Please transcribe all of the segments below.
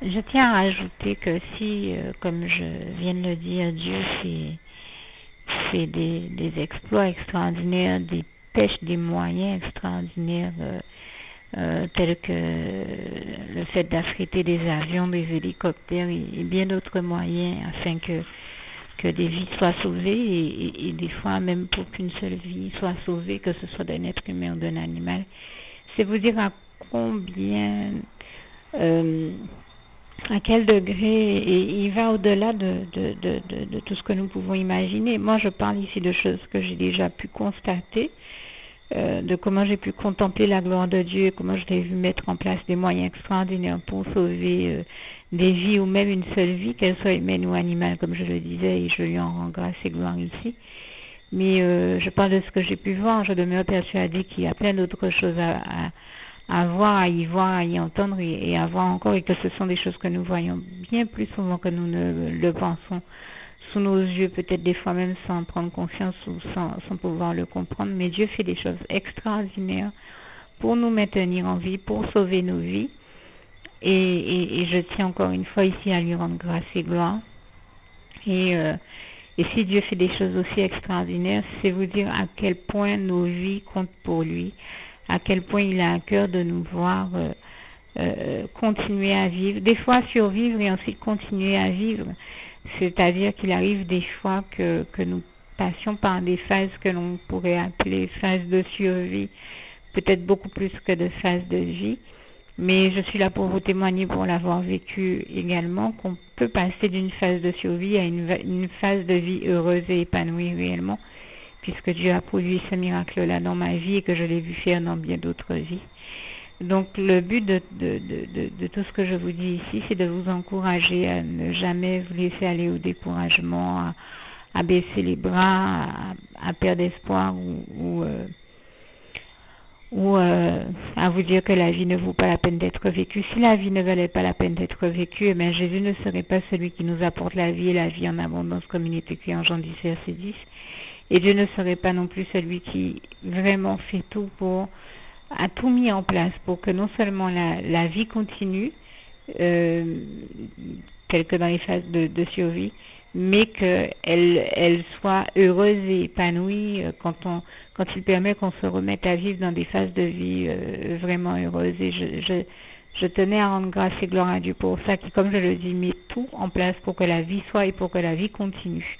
Je tiens à ajouter que si, comme je viens de le dire, Dieu fait des exploits extraordinaires, des pêches, des moyens extraordinaires, tels que le fait d'affréter des avions, des hélicoptères et bien d'autres moyens afin que des vies soient sauvées et des fois même pour qu'une seule vie soit sauvée, que ce soit d'un être humain ou d'un animal. C'est vous dire à combien, euh, à quel degré, et il va au-delà de tout ce que nous pouvons imaginer. Moi, je parle ici de choses que j'ai déjà pu constater, de comment j'ai pu contempler la gloire de Dieu, comment je l'ai vu mettre en place des moyens extraordinaires pour sauver des vies ou même une seule vie, qu'elle soit humaine ou animale, comme je le disais, et je lui en rends grâce et gloire ici. Mais je parle de ce que j'ai pu voir, je demeure persuadée qu'il y a plein d'autres choses à voir, à y voir, à y entendre et à voir encore, et que ce sont des choses que nous voyons bien plus souvent que nous ne le pensons sous nos yeux, peut-être des fois même sans prendre conscience ou sans pouvoir le comprendre. Mais Dieu fait des choses extraordinaires pour nous maintenir en vie, pour sauver nos vies. Et je tiens encore une fois ici à lui rendre grâce et gloire. Et si Dieu fait des choses aussi extraordinaires, c'est vous dire à quel point nos vies comptent pour lui, à quel point il a à cœur de nous voir continuer à vivre, des fois survivre et ensuite continuer à vivre. C'est-à-dire qu'il arrive des fois que nous passions par des phases que l'on pourrait appeler phases de survie, peut-être beaucoup plus que de phases de vie. Mais je suis là pour vous témoigner, pour l'avoir vécu également, qu'on peut passer d'une phase de survie à une phase de vie heureuse et épanouie réellement, puisque Dieu a produit ce miracle-là dans ma vie et que je l'ai vu faire dans bien d'autres vies. Donc le but de tout ce que je vous dis ici, c'est de vous encourager à ne jamais vous laisser aller au découragement, à baisser les bras, à perdre espoir ou à vous dire que la vie ne vaut pas la peine d'être vécue. Si la vie ne valait pas la peine d'être vécue, eh bien Jésus ne serait pas celui qui nous apporte la vie et la vie en abondance, comme il est écrit en Jean 10, verset 10. Et Dieu ne serait pas non plus celui qui vraiment fait tout a tout mis en place pour que non seulement la vie continue, telle que dans les phases de survie, mais qu'elle soit heureuse et épanouie quand il permet qu'on se remette à vivre dans des phases de vie vraiment heureuses. Et je tenais à rendre grâce et gloire à Dieu pour ça, qui, comme je le dis, met tout en place pour que la vie soit et pour que la vie continue.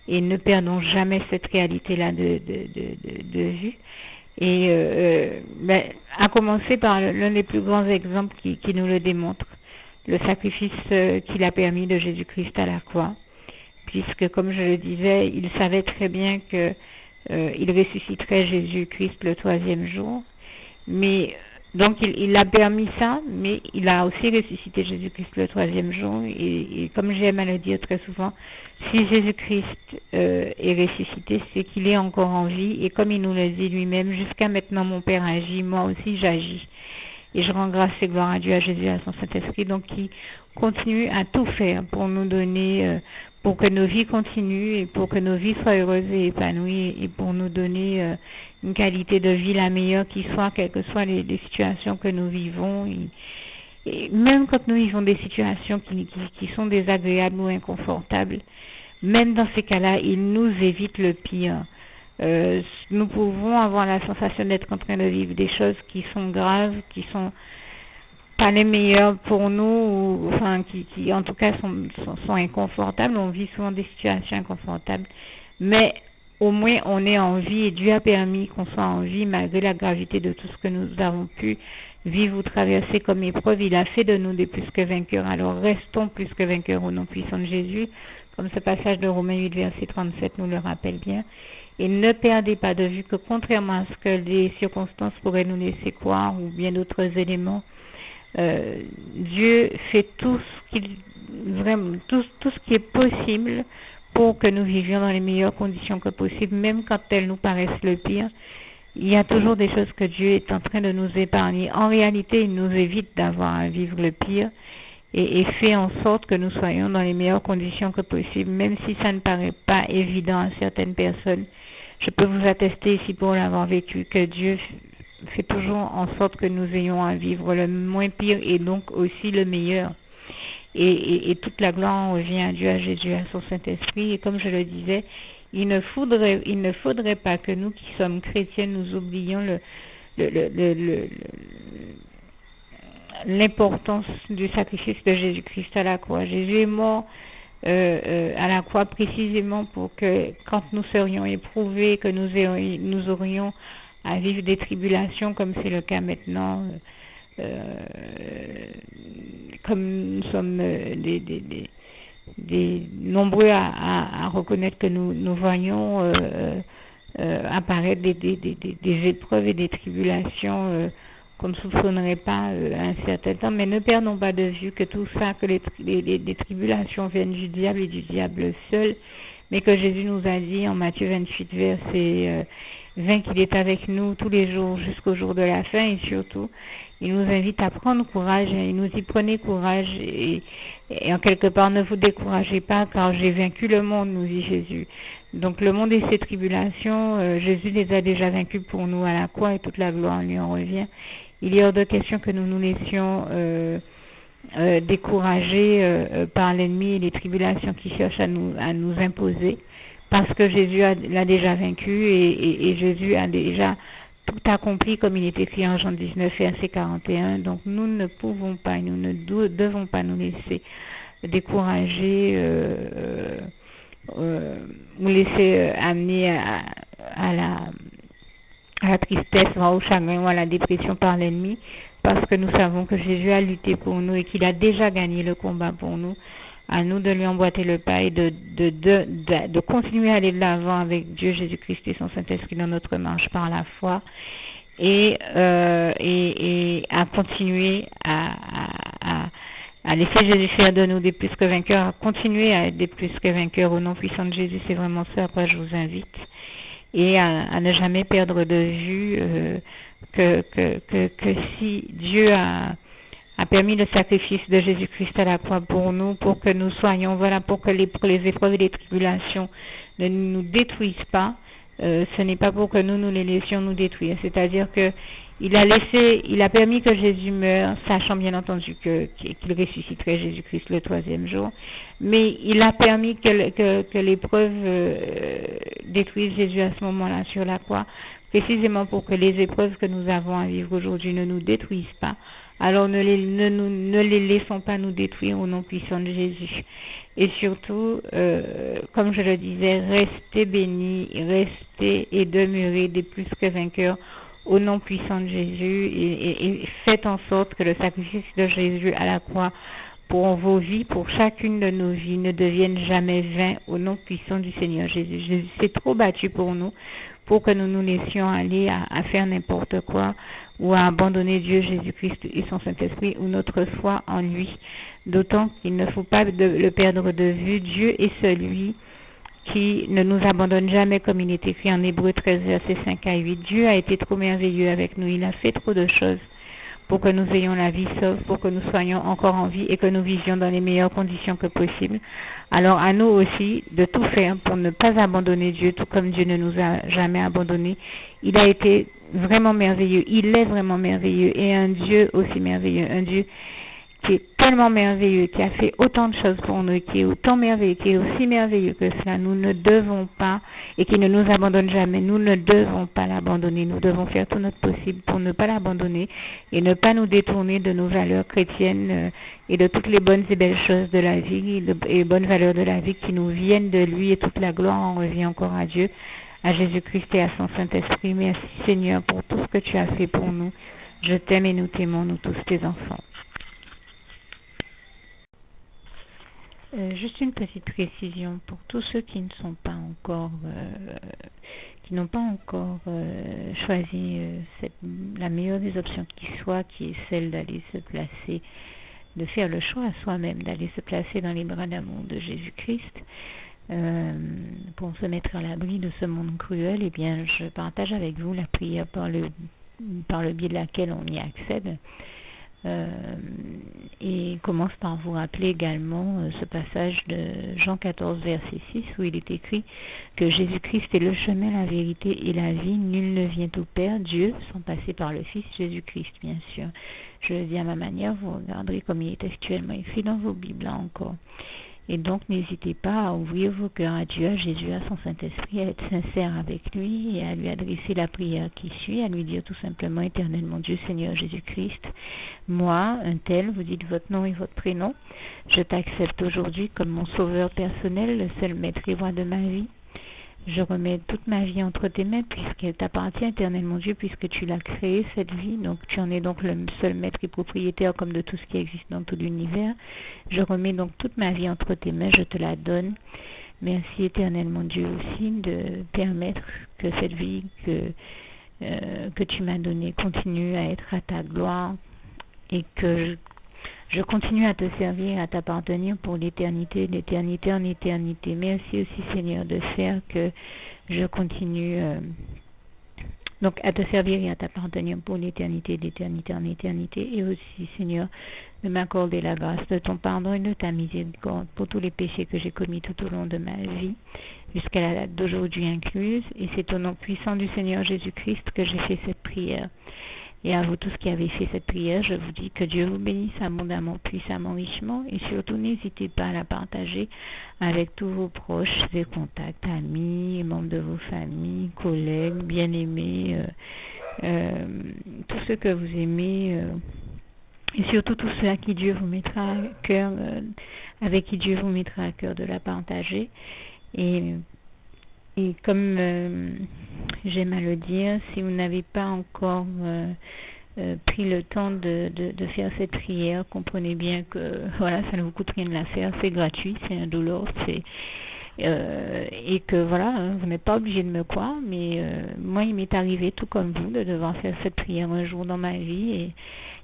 Et ne perdons jamais cette réalité-là de vue. Et à commencer par l'un des plus grands exemples qui nous le démontre, le sacrifice qu'il a permis de Jésus-Christ à la croix, puisque, comme je le disais, il savait très bien que il ressusciterait Jésus-Christ le 3e jour, mais donc il a permis ça, mais il a aussi ressuscité Jésus-Christ le 3e jour, et comme j'aime à le dire très souvent, si Jésus-Christ est ressuscité, c'est qu'il est encore en vie, et comme il nous le dit lui-même, jusqu'à maintenant mon Père agit, moi aussi j'agis. Et je rends grâce et gloire à Dieu, à Jésus, à son Saint-Esprit, donc qui continue à tout faire pour nous donner, pour que nos vies continuent et pour que nos vies soient heureuses et épanouies et pour nous donner une qualité de vie la meilleure qui soit, quelles que soient les situations que nous vivons. Et même quand nous vivons des situations qui sont désagréables ou inconfortables, même dans ces cas-là, il nous évite le pire. Nous pouvons avoir la sensation d'être en train de vivre des choses qui sont graves, qui sont pas les meilleures pour nous, ou enfin qui en tout cas sont inconfortables. On vit souvent des situations inconfortables, mais au moins on est en vie et Dieu a permis qu'on soit en vie malgré la gravité de tout ce que nous avons pu vivre ou traverser comme épreuve. Il a fait de nous des plus que vainqueurs. Alors restons plus que vainqueurs au nom puissant de Jésus, comme ce passage de Romains 8 verset 37 nous le rappelle bien. Et ne perdez pas de vue que contrairement à ce que les circonstances pourraient nous laisser croire ou bien d'autres éléments, Dieu fait tout ce qui est possible pour que nous vivions dans les meilleures conditions que possible, même quand elles nous paraissent le pire. Il y a toujours des choses que Dieu est en train de nous épargner. En réalité, il nous évite d'avoir à vivre le pire et fait en sorte que nous soyons dans les meilleures conditions que possible, même si ça ne paraît pas évident à certaines personnes. Je peux vous attester ici pour l'avoir vécu que Dieu fait toujours en sorte que nous ayons à vivre le moins pire et donc aussi le meilleur. et toute la gloire en revient à Dieu, à Jésus, à son Saint-Esprit. Et comme je le disais, il ne faudrait pas que nous qui sommes chrétiens, nous oublions l'importance du sacrifice de Jésus-Christ à la croix. Jésus est mort à la croix précisément pour que quand nous serions éprouvés, que nous aurions à vivre des tribulations comme c'est le cas maintenant, comme nous sommes des nombreux à reconnaître que nous voyons apparaître des épreuves et des tribulations qu'on ne soupçonnerait pas à un certain temps, mais ne perdons pas de vue que tout ça, que les tribulations viennent du diable et du diable seul, mais que Jésus nous a dit en Matthieu 28, verset 20, qu'il est avec nous tous les jours jusqu'au jour de la fin, et surtout, il nous invite à prendre courage, et il nous dit prenez courage, et en quelque part ne vous découragez pas, car j'ai vaincu le monde, nous dit Jésus. Donc le monde et ses tribulations, Jésus les a déjà vaincus pour nous à la croix, et toute la gloire lui en revient. Il est hors de question que nous nous laissions décourager par l'ennemi et les tribulations qui cherchent à nous imposer, parce que Jésus l'a déjà vaincu et Jésus a déjà tout accompli comme il est écrit en Jean 19, verset 41. Donc nous ne pouvons pas, nous ne devons pas nous laisser décourager ou laisser amener à la tristesse, au chagrin ou à la dépression par l'ennemi, parce que nous savons que Jésus a lutté pour nous et qu'il a déjà gagné le combat pour nous. À nous de lui emboîter le pas et de continuer à aller de l'avant avec Dieu, Jésus-Christ et son Saint-Esprit dans notre marche par la foi et à continuer à laisser Jésus faire de nous des plus que vainqueurs, à continuer à être des plus que vainqueurs au nom puissant de Jésus. C'est vraiment ça à quoi je vous invite. Et à ne jamais perdre de vue que si Dieu a permis le sacrifice de Jésus-Christ à la croix pour nous, pour que nous soyons, voilà, pour que les épreuves et les tribulations ne nous détruisent pas, ce n'est pas pour que nous les laissions nous détruire. C'est-à-dire que il a permis que Jésus meure, sachant bien entendu qu'il ressusciterait Jésus-Christ le 3e jour, mais il a permis que l'épreuve détruise Jésus à ce moment-là sur la croix, précisément pour que les épreuves que nous avons à vivre aujourd'hui ne nous détruisent pas. Alors ne les laissons pas nous détruire au nom puissant de Jésus. Et surtout, comme je le disais, restez bénis, restez et demeurez des plus que vainqueurs au nom puissant de Jésus et faites en sorte que le sacrifice de Jésus à la croix pour vos vies, pour chacune de nos vies, ne devienne jamais vain au nom puissant du Seigneur Jésus. Jésus s'est trop battu pour nous, pour que nous nous laissions aller à faire n'importe quoi ou à abandonner Dieu, Jésus-Christ et son Saint-Esprit ou notre foi en lui. D'autant qu'il ne faut pas le perdre de vue. Dieu est celui qui ne nous abandonne jamais, comme il est écrit en Hébreux 13, versets 5 à 8. Dieu a été trop merveilleux avec nous. Il a fait trop de choses pour que nous ayons la vie sauve, pour que nous soyons encore en vie et que nous vivions dans les meilleures conditions que possible. Alors à nous aussi de tout faire pour ne pas abandonner Dieu, tout comme Dieu ne nous a jamais abandonnés. Il a été vraiment merveilleux, il est vraiment merveilleux et un Dieu aussi merveilleux, un Dieu qui est tellement merveilleux, qui a fait autant de choses pour nous, qui est autant merveilleux, qui est aussi merveilleux que cela. Nous ne devons pas, et qui ne nous abandonne jamais, nous ne devons pas l'abandonner. Nous devons faire tout notre possible pour ne pas l'abandonner et ne pas nous détourner de nos valeurs chrétiennes et de toutes les bonnes et belles choses de la vie et les bonnes valeurs de la vie qui nous viennent de lui, et toute la gloire en revient encore à Dieu, à Jésus-Christ et à son Saint-Esprit. Merci Seigneur pour tout ce que tu as fait pour nous. Je t'aime et nous t'aimons, nous tous tes enfants. Juste une petite précision pour tous ceux qui ne sont pas encore, qui n'ont pas encore choisi la meilleure des options qui soit, qui est celle d'aller se placer, de faire le choix à soi-même, d'aller se placer dans les bras d'amour de Jésus-Christ, pour se mettre à l'abri de ce monde cruel. Eh bien, je partage avec vous la prière par le biais de laquelle on y accède. Et commence par vous rappeler également ce passage de Jean 14, verset 6, où il est écrit que Jésus-Christ est le chemin, la vérité et la vie. Nul ne vient au Père, Dieu, sans passer par le Fils Jésus-Christ, bien sûr. Je le dis à ma manière, vous regarderez comme il est actuellement écrit dans vos Bibles là encore. Et donc, n'hésitez pas à ouvrir vos cœurs à Dieu, à Jésus, à son Saint-Esprit, à être sincère avec lui et à lui adresser la prière qui suit, à lui dire tout simplement, Éternel mon Dieu, Seigneur Jésus-Christ, moi, un tel, vous dites votre nom et votre prénom, je t'accepte aujourd'hui comme mon sauveur personnel, le seul maître et roi de ma vie. Je remets toute ma vie entre tes mains puisqu'elle t'appartient, Éternel mon Dieu, puisque tu l'as créée, cette vie. Donc tu en es donc le seul maître et propriétaire comme de tout ce qui existe dans tout l'univers. Je remets donc toute ma vie entre tes mains, je te la donne. Merci, Éternel mon Dieu, aussi de permettre que cette vie que tu m'as donnée continue à être à ta gloire et que je continue à te servir, à t'appartenir pour l'éternité, d'éternité en éternité. Merci aussi, Seigneur, de faire que je continue donc à te servir et à t'appartenir pour l'éternité, d'éternité en éternité. Et aussi, Seigneur, de m'accorder la grâce de ton pardon et de ta miséricorde pour tous les péchés que j'ai commis tout au long de ma vie, jusqu'à la date d'aujourd'hui incluse. Et c'est au nom puissant du Seigneur Jésus-Christ que j'ai fait cette prière. Et à vous tous qui avez fait cette prière, je vous dis que Dieu vous bénisse abondamment, puissamment, richement. Et surtout, n'hésitez pas à la partager avec tous vos proches et contacts, amis, membres de vos familles, collègues, bien-aimés, tous ceux que vous aimez, et surtout tous ceux à qui Dieu vous mettra à cœur, avec qui Dieu vous mettra à cœur de la partager. Et comme j'aime à le dire, si vous n'avez pas encore pris le temps de faire cette prière, comprenez bien que voilà, ça ne vous coûte rien de la faire, c'est gratuit, c'est indolore, et que voilà, vous n'êtes pas obligé de me croire, mais moi il m'est arrivé tout comme vous de devoir faire cette prière un jour dans ma vie,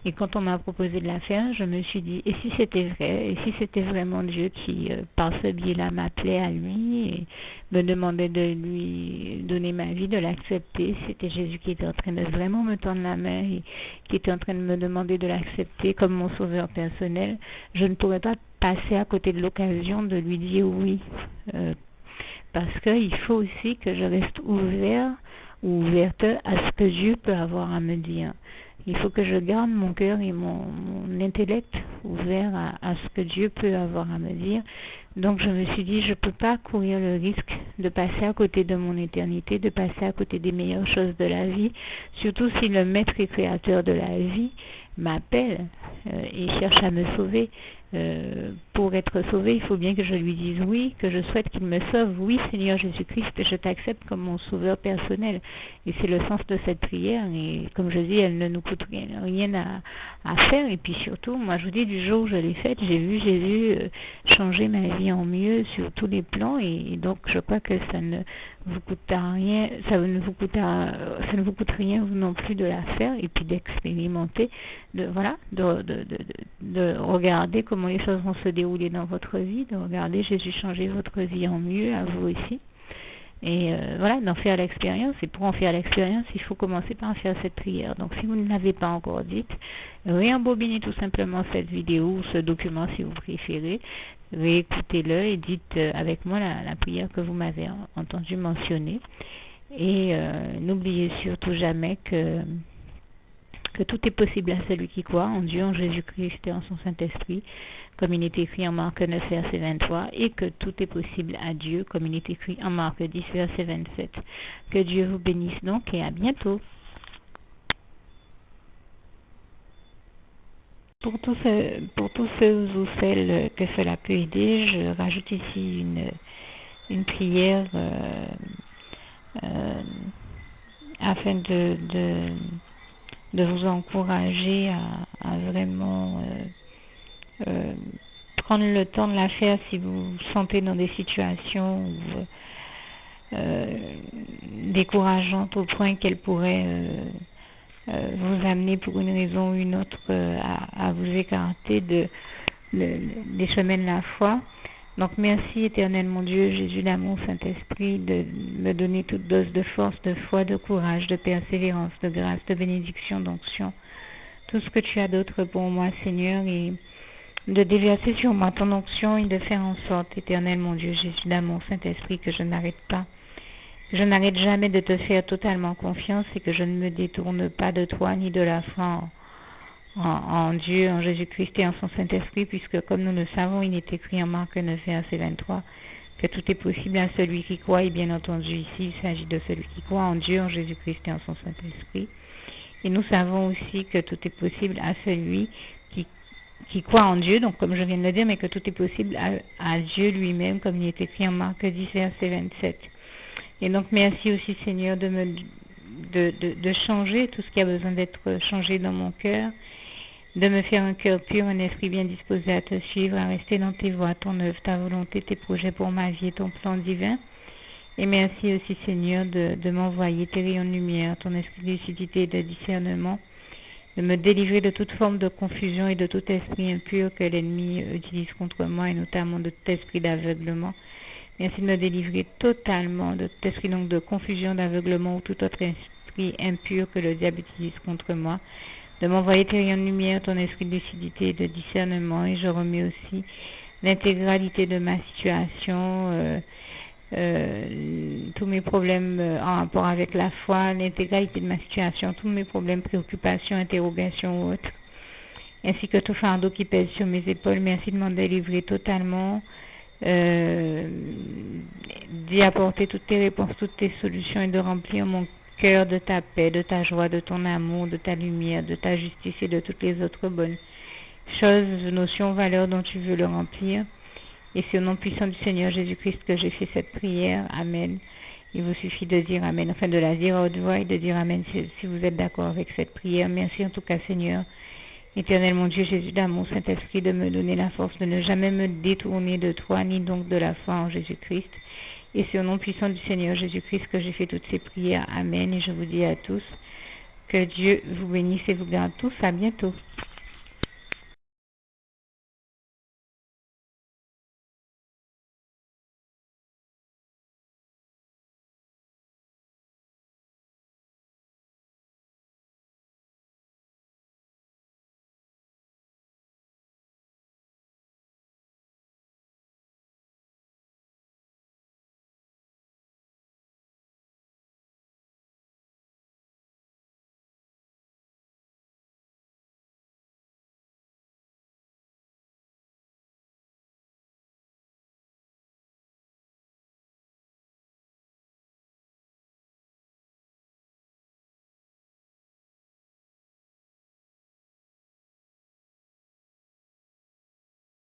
et quand on m'a proposé de la faire, je me suis dit, et si c'était vrai, et si c'était vraiment Dieu qui, par ce biais-là, m'appelait à lui et me demandait de lui donner ma vie, de l'accepter, c'était Jésus qui était en train de vraiment me tendre la main et qui était en train de me demander de l'accepter comme mon sauveur personnel, je ne pourrais pas passer à côté de l'occasion de lui dire oui, parce qu'il faut aussi que je reste ouvert ou ouverte à ce que Dieu peut avoir à me dire. Il faut que je garde mon cœur et mon intellect ouverts à ce que Dieu peut avoir à me dire. Donc je me suis dit, je ne peux pas courir le risque de passer à côté de mon éternité, de passer à côté des meilleures choses de la vie, surtout si le maître et créateur de la vie m'appelle et cherche à me sauver. Pour être sauvé, il faut bien que je lui dise oui, que je souhaite qu'il me sauve. Oui, Seigneur Jésus-Christ, je t'accepte comme mon sauveur personnel. Et c'est le sens de cette prière. Et comme je dis, elle ne nous coûte rien à faire. Et puis surtout, moi je vous dis, du jour où je l'ai faite, j'ai vu Jésus changer ma vie en mieux sur tous les plans. Et donc je crois que ça ne vous coûtera rien, ça ne vous coûte rien vous non plus de la faire et puis d'expérimenter, de regarder comment les choses vont se dérouler dans votre vie, de regarder Jésus changer votre vie en mieux, à vous aussi. Et voilà, d'en faire l'expérience. Et pour en faire l'expérience, il faut commencer par faire cette prière. Donc si vous ne l'avez pas encore dite, réembobinez tout simplement cette vidéo ou ce document si vous préférez, réécoutez-le et dites avec moi la prière que vous m'avez entendu mentionner. Et n'oubliez surtout jamais que tout est possible à celui qui croit en Dieu, en Jésus-Christ et en son Saint-Esprit, comme il est écrit en Marc 9, verset 23, et que tout est possible à Dieu, comme il est écrit en Marc 10, verset 27. Que Dieu vous bénisse donc et à bientôt. Pour tous ceux ou celles que cela peut aider, je rajoute ici une prière afin de vous encourager à vraiment prendre le temps de la faire si vous vous sentez dans des situations décourageantes au point qu'elles pourraient vous amener pour une raison ou une autre à vous écarter des chemins de la foi. Donc merci éternel mon Dieu, Jésus d'amour, Saint-Esprit, de me donner toute dose de force, de foi, de courage, de persévérance, de grâce, de bénédiction, d'onction, tout ce que tu as d'autre pour moi, Seigneur, et de déverser sur moi ton onction et de faire en sorte, Éternel mon Dieu, Jésus d'amour, Saint-Esprit, que je n'arrête pas. Je n'arrête jamais de te faire totalement confiance et que je ne me détourne pas de toi ni de la foi en Dieu, en Jésus-Christ et en son Saint-Esprit, puisque comme nous le savons, il est écrit en Marc 9, verset 23, que tout est possible à celui qui croit, et bien entendu ici, il s'agit de celui qui croit en Dieu, en Jésus-Christ et en son Saint-Esprit. Et nous savons aussi que tout est possible à celui qui croit en Dieu, donc comme je viens de le dire, mais que tout est possible à Dieu lui-même, comme il est écrit en Marc 10, verset 27. Et donc merci aussi, Seigneur, de changer tout ce qui a besoin d'être changé dans mon cœur, de me faire un cœur pur, un esprit bien disposé à te suivre, à rester dans tes voies, ton œuvre, ta volonté, tes projets pour ma vie et ton plan divin. Et merci aussi, Seigneur, de m'envoyer tes rayons de lumière, ton esprit de lucidité et de discernement, de me délivrer de toute forme de confusion et de tout esprit impur que l'ennemi utilise contre moi, et notamment de tout esprit d'aveuglement. Merci de me délivrer totalement de tout esprit donc de confusion, d'aveuglement ou tout autre esprit impur que le diable utilise contre moi, de m'envoyer tes rayons de lumière, ton esprit de lucidité et de discernement, et je remets aussi l'intégralité de ma situation, tous mes problèmes en rapport avec la foi, l'intégralité de ma situation, tous mes problèmes, préoccupations, interrogations ou autres, ainsi que tout fardeau qui pèse sur mes épaules. Merci de m'en délivrer totalement, d'y apporter toutes tes réponses, toutes tes solutions et de remplir mon cœur de ta paix, de ta joie, de ton amour, de ta lumière, de ta justice et de toutes les autres bonnes choses, notions, valeurs dont tu veux le remplir. Et c'est au nom puissant du Seigneur Jésus-Christ que j'ai fait cette prière. Amen. Il vous suffit de dire Amen, enfin de la dire à haute voix et de dire Amen si vous êtes d'accord avec cette prière. Merci en tout cas, Seigneur, Éternel mon Dieu, Jésus d'amour, Saint-Esprit, de me donner la force de ne jamais me détourner de toi, ni donc de la foi en Jésus-Christ. Et c'est au nom puissant du Seigneur Jésus-Christ que j'ai fait toutes ces prières. Amen. Et je vous dis à tous que Dieu vous bénisse et vous garde tous. À bientôt.